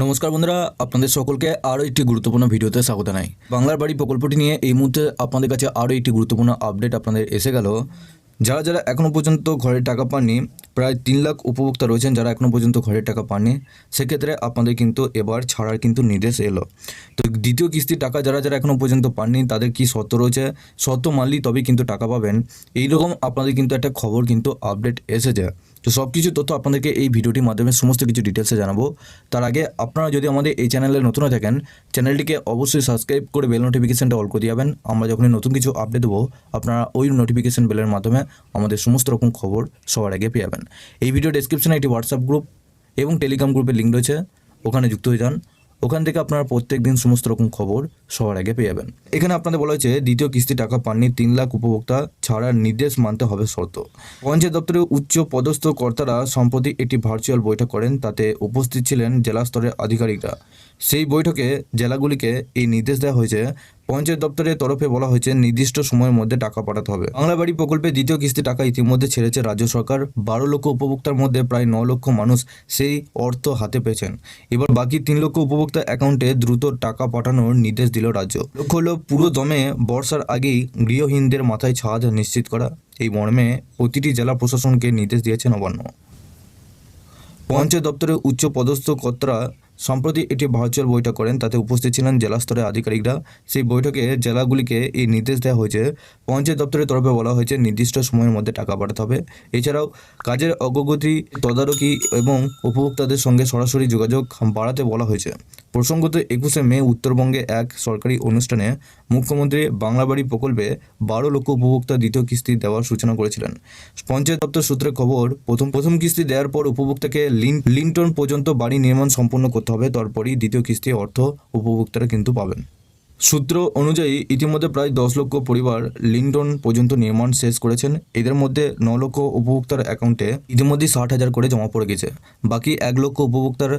নমস্কার বন্ধুরা, আপনাদের সকলকে আরও একটি গুরুত্বপূর্ণ ভিডিওতে স্বাগত জানাই। বাংলার বাড়ি প্রকল্পটি নিয়ে এই মুহূর্তে আপনাদের কাছে আরও একটি গুরুত্বপূর্ণ আপডেট আপনাদের এসে গেল। যারা যারা এখনও পর্যন্ত ঘরের টাকা পাননি, প্রায় 3 লাখ উপভোক্তা রয়েছেন যারা এখনও পর্যন্ত ঘরের টাকা পাননি, সেক্ষেত্রে আপনাদের কিন্তু এবার ছাড়ার কিন্তু নির্দেশ এলো। তো দ্বিতীয় কিস্তির টাকা যারা যারা এখনও পর্যন্ত পাননি তাদের কি শর্ত রয়েছে, শর্ত মানলেই তবেই কিন্তু টাকা পাবেন, এইরকম আপনাদের কিন্তু একটা খবর কিন্তু আপডেট এসেছে। তো সব কিছু তথ্য আপনাদেরকে এই ভিডিওটির মাধ্যমে সমস্ত কিছু ডিটেলসে জানাবো। তার আগে আপনারা যদি আমাদের এই চ্যানেলে নতুন হয়ে থাকেন, চ্যানেলটিকে অবশ্যই সাবস্ক্রাইব করে বেল নোটিফিকেশনটা অল করে দিবেন। আমরা যখনই নতুন কিছু আপডেট দেবো, আপনারা ওই নোটিফিকেশন বেলের মাধ্যমে আমাদের সমস্ত রকম খবর সবার আগে পেয়ে যাবেন। এই ভিডিও ডেসক্রিপশনে একটি হোয়াটসঅ্যাপ গ্রুপ এবং টেলিগ্রাম গ্রুপের লিঙ্ক রয়েছে, ওখানে যুক্ত হয়ে যান। ওখান থেকে আপনারা প্রত্যেক দিন সমস্ত রকম খবর সবার আগে পেয়ে যাবেন। এখানে আপনাদের বলা হয়েছে দ্বিতীয় কিস্তি টাকা পাননি 3 লাখ উপভোক্তা, ছাড়ার নির্দেশ মানতে হবে শর্ত। পঞ্চায়েত দপ্তরের উচ্চ পদস্থ কর্তারা সম্প্রতি একটি ভার্চুয়াল বৈঠক করেন, তাতে উপস্থিত ছিলেন জেলা স্তরের আধিকারিকরা। সেই বৈঠকে জেলাগুলিকে এই নির্দেশ দেওয়া হয়েছে। পঞ্চায়েত দপ্তরের তরফে বলা হয়েছে নির্দিষ্ট সময়ের মধ্যে টাকা পাঠাতে হবে। বাংলা বাড়ি প্রকল্পে দ্বিতীয় কিস্তি টাকা ইতিমধ্যে ছেড়েছে রাজ্য সরকার। 12 লক্ষ উপভোক্তার মধ্যে প্রায় 9 লক্ষ মানুষ সেই অর্থ হাতে পেয়েছেন। এবার বাকি 3 লক্ষ উপভোক্তা অ্যাকাউন্টে দ্রুত টাকা পাঠানোর নির্দেশ দিল রাজ্য। লক্ষ্য হলো পুরো দমে বর্ষার আগেই গৃহহীনদের মাথায় ছাদ নিশ্চিত করা। এই মর্মে প্রতিটি জেলা প্রশাসনকে নির্দেশ দিয়েছে নবান্ন। পঞ্চায়েত দপ্তরের উচ্চ পদস্থ কর্তারা সম্প্রতি একটি ভার্চুয়াল বৈঠক করেন, তাতে উপস্থিত ছিলেন জেলা স্তরের আধিকারিকরা। সেই বৈঠকে জেলাগুলিকে এই নির্দেশ দেওয়া হয়েছে। পঞ্চায়েত দপ্তরের তরফে বলা হয়েছে নির্দিষ্ট সময়ের মধ্যে টাকা পাঠাতে হবে। এছাড়াও কাজের অগ্রগতি তদারকি এবং উপভোক্তাদের সঙ্গে সরাসরি যোগাযোগ বাড়াতে বলা হয়েছে। প্রসঙ্গত 21শে মে উত্তরবঙ্গে এক সরকারি অনুষ্ঠানে মুখ্যমন্ত্রী বাংলা বাড়ি প্রকল্পে 12 লক্ষ উপভোক্তা দ্বিতীয় কিস্তি দেওয়ার সূচনা করেছিলেন। পঞ্চায়েত দপ্তর সূত্রে খবর, প্রথম কিস্তি দেওয়ার পর উপভোক্তাকে লিন্টন পর্যন্ত বাড়ি নির্মাণ সম্পন্ন করতে হবে, তারপরই দ্বিতীয় কিস্তি অর্থ উপভোক্তারা কিন্তু পাবেন। সূত্র অনুযায়ী ইতিমধ্যে প্রায় 10 লক্ষ পরিবার লিন্টন পর্যন্ত নির্মাণ শেষ করেছেন। এদের মধ্যে 9 লক্ষ উপভোক্তার অ্যাকাউন্টে ইতিমধ্যে 60,000 করে জমা পড়ে গেছে। বাকি 1 লক্ষ উপভোক্তার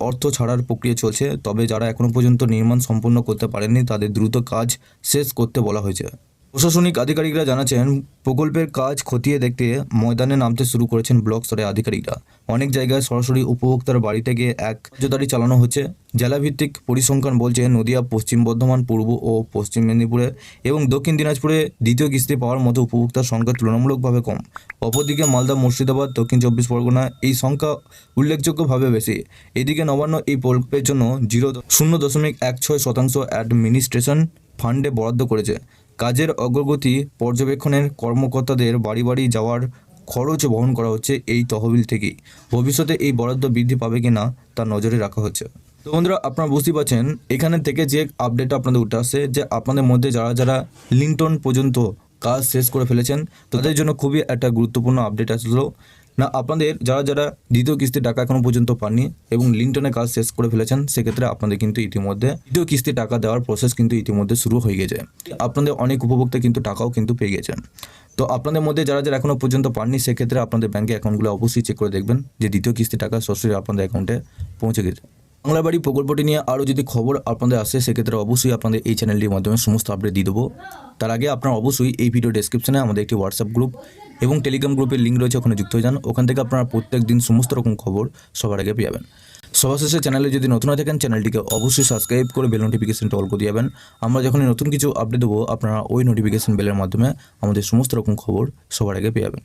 অর্থ ছাড়ার প্রক্রিয়া চলছে। তবে যারা এখনও পর্যন্ত নির্মাণ সম্পন্ন করতে পারেননি তাদের দ্রুত কাজ শেষ করতে বলা হয়েছে। প্রশাসনিক আধিকারিকরা জানাচ্ছেন, প্রকল্পের কাজ খতিয়ে দেখতে ময়দানে নামতে শুরু করেছেন ব্লক স্তরের আধিকারিকরা। অনেক জায়গায় সরাসরি উপভোক্তার বাড়িতে গিয়ে নজরদারি চালানো হচ্ছে। জেলাভিত্তিক পরিসংখ্যান বলছে নদিয়া, পশ্চিম বর্ধমান, পূর্ব ও পশ্চিম মেদিনীপুরে এবং দক্ষিণ দিনাজপুরে দ্বিতীয় কিস্তি পাওয়ার মতো উপভোক্তার সংখ্যা তুলনামূলকভাবে কম। অপরদিকে মালদা, মুর্শিদাবাদ, দক্ষিণ 24 পরগনা এই সংখ্যা উল্লেখযোগ্যভাবে বেশি। এদিকে নবান্ন এই প্রকল্পের জন্য 0.16% অ্যাডমিনিস্ট্রেশন ফান্ডে বরাদ্দ করেছে। কাজের অগ্রগতি পর্যবেক্ষণের কর্মকর্তাদের বাড়ি বাড়ি যাওয়ার খরচ বহন করা হচ্ছে এই তহবিল থেকেই। ভবিষ্যতে এই বরাদ্দ বৃদ্ধি পাবে কিনা তা নজরে রাখা হচ্ছে। তো বন্ধুরা, আপনারা বুঝতেই পারছেন এখানে থেকে যে আপডেটটা আপনাদের উঠে আসছে, যে আপনাদের মধ্যে যারা যারা লিন্টন পর্যন্ত কাজ শেষ করে ফেলেছেন তাদের জন্য খুবই একটা গুরুত্বপূর্ণ আপডেট আসলো। না, আপনাদের যারা যারা দ্বিতীয় কিস্তির টাকা এখনও পর্যন্ত পাননি এবং লিন্টনের কাজ শেষ করে ফেলেছেন, সেক্ষেত্রে আপনাদের কিন্তু ইতিমধ্যে দ্বিতীয় কিস্তির টাকা দেওয়ার প্রসেস কিন্তু ইতিমধ্যে শুরু হয়ে গেছে। আপনাদের অনেক উপভোক্তা কিন্তু টাকাও কিন্তু পেয়ে গেছেন। তো আপনাদের মধ্যে যারা যারা এখনও পর্যন্ত পাননি, সেক্ষেত্রে আপনাদের ব্যাঙ্কে অ্যাকাউন্টগুলো অবশ্যই চেক করে দেখবেন যে দ্বিতীয় কিস্তির টাকা সরাসরি আপনাদের অ্যাকাউন্টে পৌঁছে গেছে। বাংলা বাড়ি প্রকল্পটি নিয়ে আরও যদি খবর আপনাদের আসে, সেক্ষেত্রে অবশ্যই আপনাদের এই চ্যানেলটির মাধ্যমে সমস্ত আপডেট দিয়ে দেবো। তার আগে আপনারা অবশ্যই এই ভিডিও ডেসক্রিপশনে আমাদের একটি হোয়াটসঅ্যাপ গ্রুপ এবং টেলিগ্রাম গ্রুপের লিঙ্ক রয়েছে, ওখানে যুক্ত হয়ে যান। ওখান থেকে আপনারা প্রত্যেক দিন সমস্ত রকম খবর সবার আগে পেয়ে যাবেন। সবার শেষে চ্যানেলে যদি নতুন হয়ে থাকেন, চ্যানেলটিকে অবশ্যই সাবস্ক্রাইব করে বেল নোটিফিকেশনটা অল করে দিয়ে যাবেন। আমরা যখনই নতুন কিছু আপডেট দেবো, আপনারা ওই নোটিফিকেশন বেলের মাধ্যমে আমাদের সমস্ত রকম খবর সবার আগে পেয়ে যাবেন।